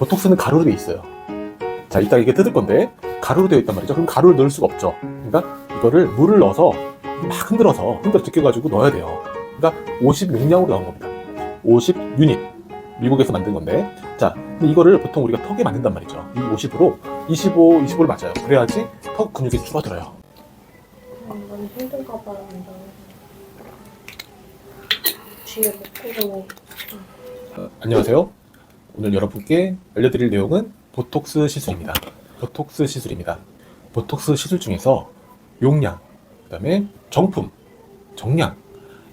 보톡스는 가루로 되어 있어요. 자, 이따 이게 뜯을 건데 가루로 되어 있단 말이죠. 그럼 가루를 넣을 수가 없죠. 그러니까 이거를 물을 넣어서 막 흔들어 제껴가지고 넣어야 돼요. 그러니까 50 용량으로 나온 겁니다. 50 유닛. 미국에서 만든 건데, 자, 근데 이거를 보통 우리가 턱에 맞는단 말이죠. 이 50으로 25를 맞아요. 그래야지 턱 근육이 줄어들어요. 너무 힘든가 봐요. 뒤에 먹고 안녕하세요. 오늘 여러분께 알려드릴 내용은 보톡스 시술입니다. 보톡스 시술입니다. 보톡스 시술 중에서 용량, 그 다음에 정품, 정량,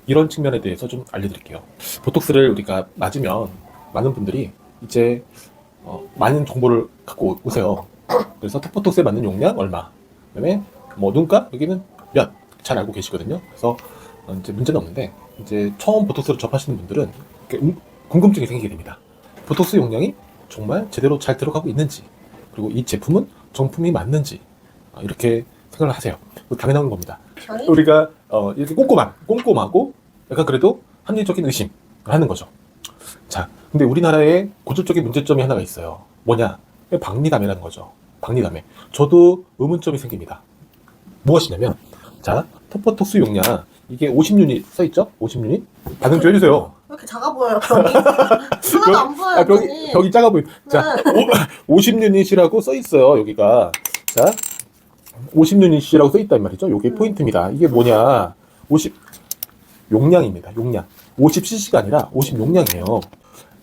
이런 측면에 대해서 좀 알려드릴게요. 보톡스를 우리가 맞으면 많은 분들이 이제 많은 정보를 갖고 오세요. 그래서 턱보톡스에 맞는 용량 얼마, 그 다음에 뭐 눈가 여기는 몇, 잘 알고 계시거든요. 그래서 이제 문제는 없는데, 이제 처음 보톡스를 접하시는 분들은 궁금증이 생기게 됩니다. 보톡스 용량이 정말 제대로 잘 들어가고 있는지, 그리고 이 제품은 정품이 맞는지, 이렇게 생각을 하세요. 당연한 겁니다. 우리가 이렇게 꼼꼼하고 약간 그래도 합리적인 의심을 하는 거죠. 자, 근데 우리나라에 고질적인 문제점이 하나가 있어요. 뭐냐? 박리담회라는 거죠. 박리담회. 저도 의문점이 생깁니다. 무엇이냐면, 자, 턱보톡스 용량, 이게 50유닛 써있죠? 50유닛? 반응 좀 해주세요. 왜 이렇게 작아 보여요, 벽이? 하나도 안 보여요, 벽이 작아 보여. 자, 50유닛이라고 써있어요, 여기가. 자, 50유닛이라고 써있단 말이죠. 요게 포인트입니다. 이게 뭐냐? 50 용량입니다. 용량. 50cc가 아니라 50 용량이에요.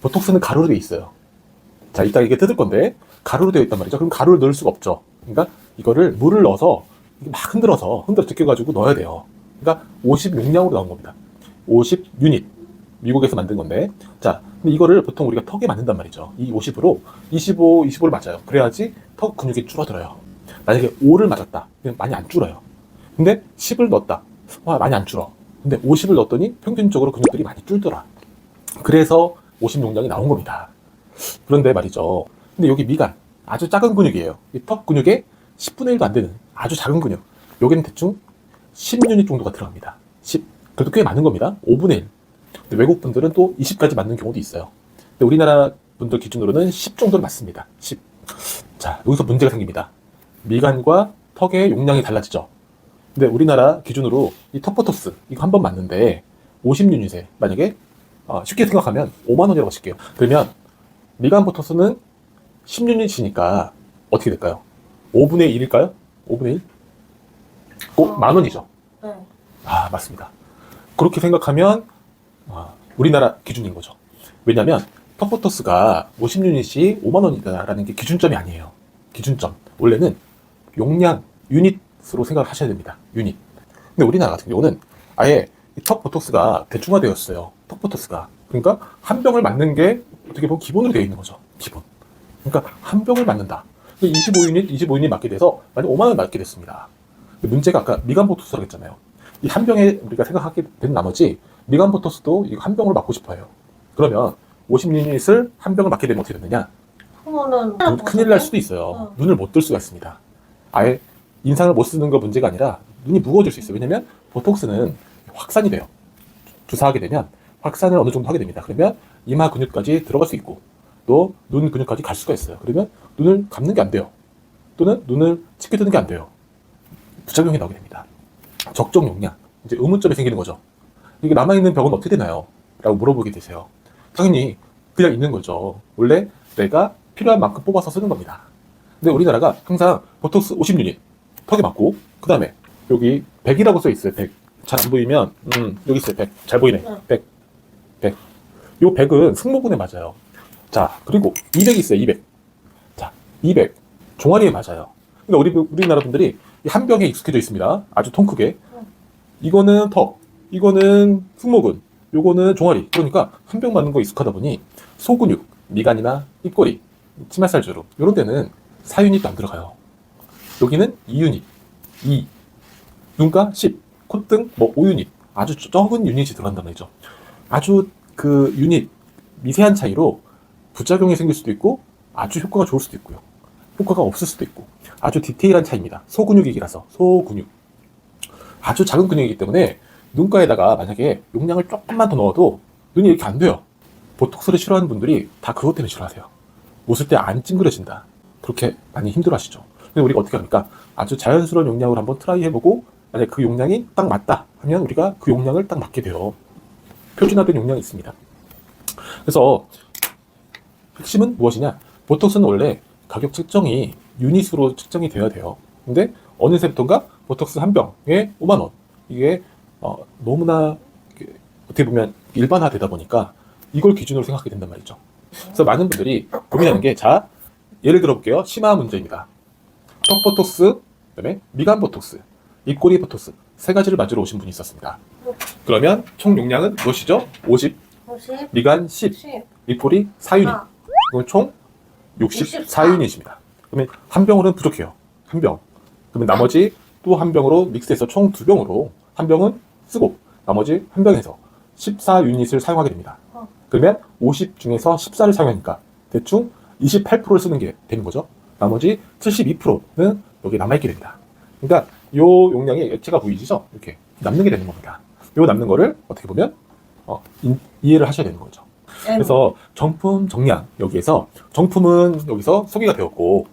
보톡스는 가루로 되어 있어요. 자, 이따 이게 뜯을 건데 가루로 되어 있단 말이죠. 그럼 가루를 넣을 수가 없죠. 그러니까 이거를 물을 넣어서 막 흔들어 제껴가지고 넣어야 돼요. 그러니까 50 용량으로 나온 겁니다. 50 유닛. 미국에서 만든 건데, 자, 근데 이거를 보통 우리가 턱에 맞는단 말이죠. 이 50으로 25를 맞아요. 그래야지 턱 근육이 줄어들어요. 만약에 5를 맞았다, 그냥 많이 안 줄어요. 근데 10을 넣었다, 많이 안 줄어. 근데 50을 넣었더니 평균적으로 근육들이 많이 줄더라. 그래서 50 용량이 나온 겁니다. 그런데 말이죠. 근데 여기 미간, 아주 작은 근육이에요. 이 턱 근육의 10분의 1도 안 되는 아주 작은 근육. 여기는 대충 10유닛 정도가 들어갑니다. 10. 그래도 꽤 많은 겁니다. 5분의 1. 근데 외국 분들은 또 20까지 맞는 경우도 있어요. 근데 우리나라 분들 기준으로는 10 정도를 맞습니다. 10. 자, 여기서 문제가 생깁니다. 미간과 턱의 용량이 달라지죠. 근데 우리나라 기준으로 이 턱보톡스 이거 한 번 맞는데 50유닛에 만약에 쉽게 생각하면 5만 원이라고 하실게요. 그러면 미간 보톡스는 10유닛이니까 어떻게 될까요? 5분의 1일까요? 5분의 1? 꼭 만 원이죠. 네. 맞습니다. 그렇게 생각하면 우리나라 기준인 거죠. 왜냐면 턱보톡스가 50유닛이 5만 원이다라는 게 기준점이 아니에요. 기준점. 원래는 용량, 유닛으로 생각을 하셔야 됩니다. 유닛. 근데 우리나라 같은 경우는 아예 턱보톡스가 대중화되었어요. 턱보톡스가. 그러니까 한 병을 맞는 게 어떻게 보면 기본으로 되어 있는 거죠. 기본. 그러니까 한 병을 맞는다. 25유닛 맞게 돼서 만약 5만 원 맞게 됐습니다. 문제가 아까 미간 보톡스라고 했잖아요. 이 한 병에 우리가 생각하게 된 나머지 미간 보톡스도 이거 한 병을 맞고 싶어요. 그러면 50유닛을 한 병을 맞게 되면 어떻게 되느냐? 그러면은 큰일 날 수도 있어요. 눈을 못 뜰 수가 있습니다. 아예 인상을 못 쓰는 거 문제가 아니라 눈이 무거워질 수 있어요. 왜냐면 보톡스는 확산이 돼요. 주사하게 되면 확산을 어느 정도 하게 됩니다. 그러면 이마 근육까지 들어갈 수 있고 또 눈 근육까지 갈 수가 있어요. 그러면 눈을 감는 게 안 돼요. 또는 눈을 치켜드는 게 안 돼요. 부작용이 나오게 됩니다. 적정 용량. 이제 의문점이 생기는 거죠. 이게 남아있는 병은 어떻게 되나요? 라고 물어보게 되세요. 당연히 그냥 있는 거죠. 원래 내가 필요한 만큼 뽑아서 쓰는 겁니다. 근데 우리나라가 항상 보톡스 50유닛 턱에 맞고, 그 다음에 여기 100이라고 써 있어요. 100. 잘 안 보이면 여기 있어요. 100. 잘 보이네. 100. 100. 요 100은 승모근에 맞아요. 자, 그리고 200 있어요. 200. 자, 200 종아리에 맞아요. 그러니까 우리나라 분들이 한 병에 익숙해져 있습니다. 아주 통 크게. 이거는 턱, 이거는 승모근, 요거는 종아리. 그러니까 한 병 맞는 거 익숙하다 보니 소근육, 미간이나 입꼬리, 치맛살 주름 이런 데는 4유닛도 안 들어가요. 여기는 2유닛, 2, 눈가 10, 콧등 뭐 5유닛, 아주 적은 유닛이 들어간단 말이죠. 아주 그 유닛 미세한 차이로 부작용이 생길 수도 있고 아주 효과가 좋을 수도 있고요. 효과가 없을 수도 있고 아주 디테일한 차이입니다. 소근육이라서 소근육. 아주 작은 근육이기 때문에 눈가에다가 만약에 용량을 조금만 더 넣어도 눈이 이렇게 안 돼요. 보톡스를 싫어하는 분들이 다 그것 때문에 싫어하세요. 웃을 때 안 찡그려진다. 그렇게 많이 힘들어하시죠. 근데 우리가 어떻게 합니까? 아주 자연스러운 용량으로 한번 트라이 해보고 만약 그 용량이 딱 맞다 하면 우리가 그 용량을 딱 맞게 돼요. 표준화된 용량이 있습니다. 그래서 핵심은 무엇이냐? 보톡스는 원래 가격 책정이 유닛으로 책정이 되어야 돼요. 근데 어느새부턴가 보톡스 한 병에 5만 원. 이게 너무나 어떻게 보면 일반화되다 보니까 이걸 기준으로 생각하게 된단 말이죠. 그래서 많은 분들이 고민하는 게, 자, 예를 들어볼게요. 심화 문제입니다. 턱 보톡스, 그다음에 미간 보톡스, 입꼬리 보톡스 세 가지를 맞으러 오신 분이 있었습니다. 그러면 총 용량은 무엇이죠? 50, 50, 미간 10, 10, 입꼬리 4유닛. 4. 이건 총 64유닛입니다. 그러면 한 병으로는 부족해요. 한 병. 그러면 나머지 또 한 병으로 믹스해서 총 2병으로 한 병은 쓰고 나머지 한 병에서 14유닛을 사용하게 됩니다. 그러면 50 중에서 14를 사용하니까 대충 28%를 쓰는 게 되는 거죠. 나머지 72%는 여기 남아있게 됩니다. 그러니까 요 용량이 액체가 보이시죠? 이렇게 남는 게 되는 겁니다. 요 남는 거를 어떻게 보면 이해를 하셔야 되는 거죠. 그래서 정품 정량, 여기에서 정품은 여기서 소개가 되었고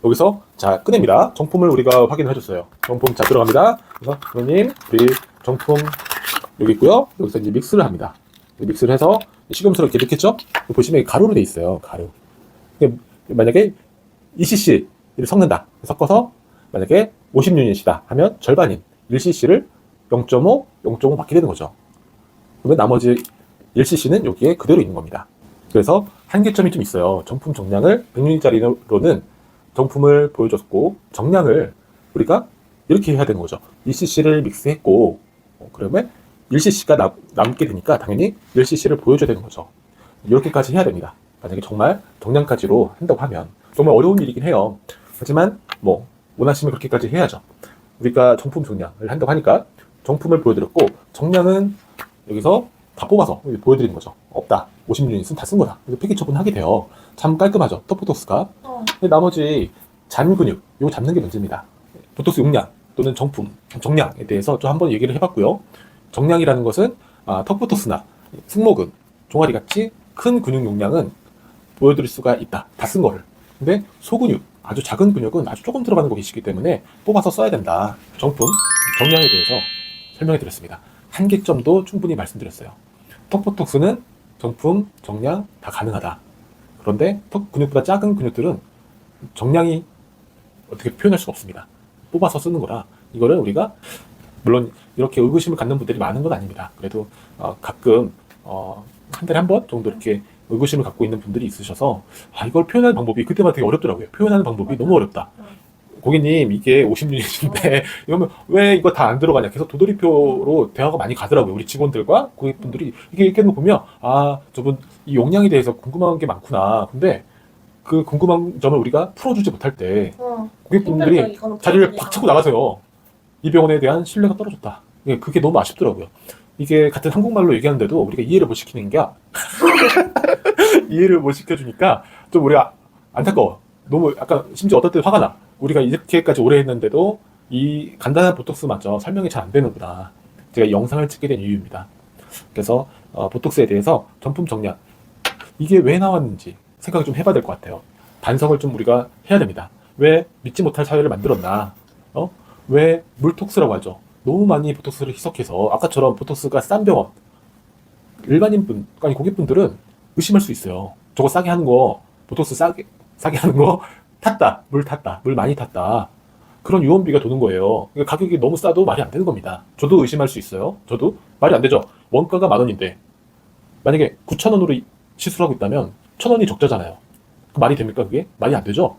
여기서 자 꺼냅니다. 정품을 우리가 확인을 해줬어요. 정품 자 들어갑니다. 그래서 선생님 우리 정품 여기 있고요. 여기서 이제 믹스를 합니다. 믹스를 해서 시금수를 이렇게 넣겠죠? 보시면 가루로 돼 있어요. 가루. 만약에 2cc를 섞는다. 섞어서 만약에 50유닛이다 하면 절반인 1cc를 0.5, 0.5 받게 되는 거죠. 그러면 나머지 1cc는 여기에 그대로 있는 겁니다. 그래서 한계점이 좀 있어요. 정품 정량을 100유닛짜리로는 정품을 보여줬고 정량을 우리가 이렇게 해야 되는 거죠. 2cc를 믹스했고 그러면 1cc가 남게 되니까 당연히 1cc를 보여줘야 되는 거죠. 이렇게까지 해야 됩니다. 만약에 정말 정량까지로 한다고 하면 정말 어려운 일이긴 해요. 하지만 뭐 원하시면 그렇게까지 해야죠. 우리가 정품 정량을 한다고 하니까 정품을 보여드렸고 정량은 여기서 다 뽑아서 보여드리는 거죠. 없다. 50유닛은 다 쓴 거다. 그래서 폐기 처분하게 돼요. 참 깔끔하죠. 턱보톡스가. 근데 나머지 잔 근육, 이거 잡는 게 문제입니다. 보톡스 용량 또는 정품, 정량에 대해서 좀 한번 얘기를 해봤고요. 정량이라는 것은 턱보톡스나 승모근, 종아리 같이 큰 근육 용량은 보여드릴 수가 있다. 다 쓴 거를. 근데 소근육, 아주 작은 근육은 아주 조금 들어가는 거 계시기 때문에 뽑아서 써야 된다. 정품, 정량에 대해서 설명해 드렸습니다. 한계점도 충분히 말씀드렸어요. 턱보톡스는 정품, 정량 다 가능하다. 그런데 턱 근육보다 작은 근육들은 정량이 어떻게 표현할 수가 없습니다. 뽑아서 쓰는 거라 이거를 우리가 물론 이렇게 의구심을 갖는 분들이 많은 건 아닙니다. 그래도 가끔 한 달에 한 번 정도 이렇게 의구심을 갖고 있는 분들이 있으셔서 이걸 표현하는 방법이 그때마다 되게 어렵더라고요. 표현하는 방법이 너무 어렵다. 고객님 이게 50유닛인데 이러면 왜 이거 다 안 들어가냐 계속 도돌이표로 대화가 많이 가더라고요. 우리 직원들과 고객분들이 이게 이렇게 보면 저분 이 용량에 대해서 궁금한 게 많구나. 근데 그 궁금한 점을 우리가 풀어주지 못할 때 고객분들이 자리를 팍 치고 나가세요. 이 병원에 대한 신뢰가 떨어졌다. 그게 너무 아쉽더라고요. 이게 같은 한국말로 얘기하는데도 우리가 이해를 못 시키는 게 이해를 못 시켜주니까 좀 우리가 안타까워. 너무 약간 심지어 어떨 때 화가 나. 우리가 이렇게까지 오래 했는데도 이 간단한 보톡스마저 설명이 잘 안 되는구나. 제가 영상을 찍게 된 이유입니다. 그래서 보톡스에 대해서 정품 정량 이게 왜 나왔는지 생각을 좀 해봐야 될 것 같아요. 반성을 좀 우리가 해야 됩니다. 왜 믿지 못할 사회를 만들었나? 왜 물톡스라고 하죠? 너무 많이 보톡스를 희석해서 아까처럼 보톡스가 싼 병원 일반인분 아니 고객분들은 의심할 수 있어요. 저거 싸게 하는 거 보톡스 싸게 하는 거 탔다. 물 많이 탔다. 그런 유언비가 도는 거예요. 그러니까 가격이 너무 싸도 말이 안 되는 겁니다. 저도 의심할 수 있어요. 저도 말이 안 되죠. 원가가 10,000원인데 만약에 9,000원으로 시술을 하고 있다면 1,000원이 적자잖아요. 말이 됩니까 그게? 말이 안 되죠.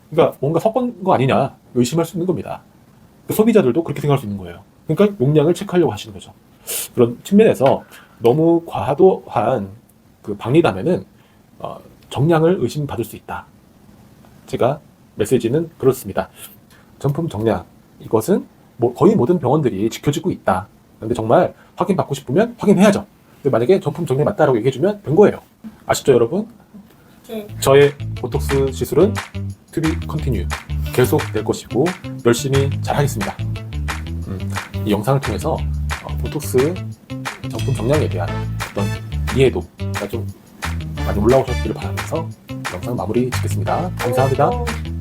그러니까 뭔가 섞은 거 아니냐 의심할 수 있는 겁니다. 소비자들도 그렇게 생각할 수 있는 거예요. 그러니까 용량을 체크하려고 하시는 거죠. 그런 측면에서 너무 과도한 그 박리담에는 정량을 의심받을 수 있다. 제가 메시지는 그렇습니다. 정품 정량 이것은 거의 모든 병원들이 지켜지고 있다. 그런데 정말 확인받고 싶으면 확인해야죠. 근데 만약에 정품 정량이 맞다라고 얘기해주면 된 거예요. 아시죠 여러분? 네. 저의 보톡스 시술은 to be continue 계속 될 것이고 열심히 잘 하겠습니다. 이 영상을 통해서 보톡스 정품 정량에 대한 어떤 이해도가 좀 많이 올라오셨기를 바라면서 영상 마무리 짓겠습니다. 감사합니다.